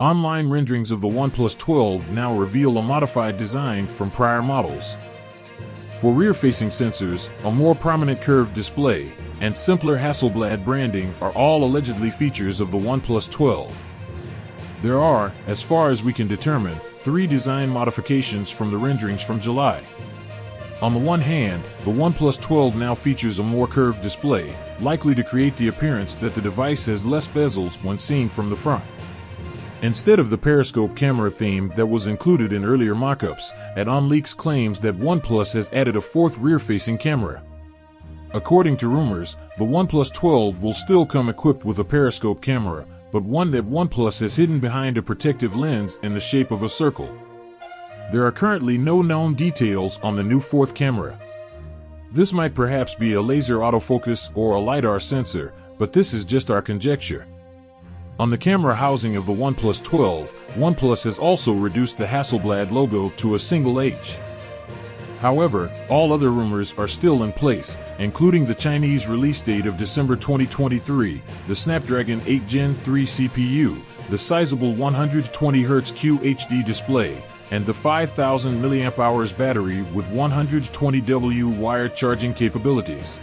Online renderings of the OnePlus 12 now reveal a modified design from prior models. For rear-facing sensors, a more prominent curved display, and simpler Hasselblad branding are all allegedly features of the OnePlus 12. There are, as far as we can determine, 3 design modifications from the renderings from July. On the one hand, the OnePlus 12 now features a more curved display, likely to create the appearance that the device has less bezels when seen from the front. Instead of the periscope camera theme that was included in earlier mockups, OnLeaks claims that OnePlus has added a 4th rear-facing camera. According to rumors, the OnePlus 12 will still come equipped with a periscope camera, but one that OnePlus has hidden behind a protective lens in the shape of a circle. There are currently no known details on the new 4th camera. This might perhaps be a laser autofocus or a LiDAR sensor, but this is just our conjecture. On the camera housing of the OnePlus 12, OnePlus has also reduced the Hasselblad logo to a single H. However, all other rumors are still in place, including the Chinese release date of December 2023, the Snapdragon 8 Gen 3 CPU, the sizable 120Hz QHD display, and the 5000 mAh battery with 120W wired charging capabilities.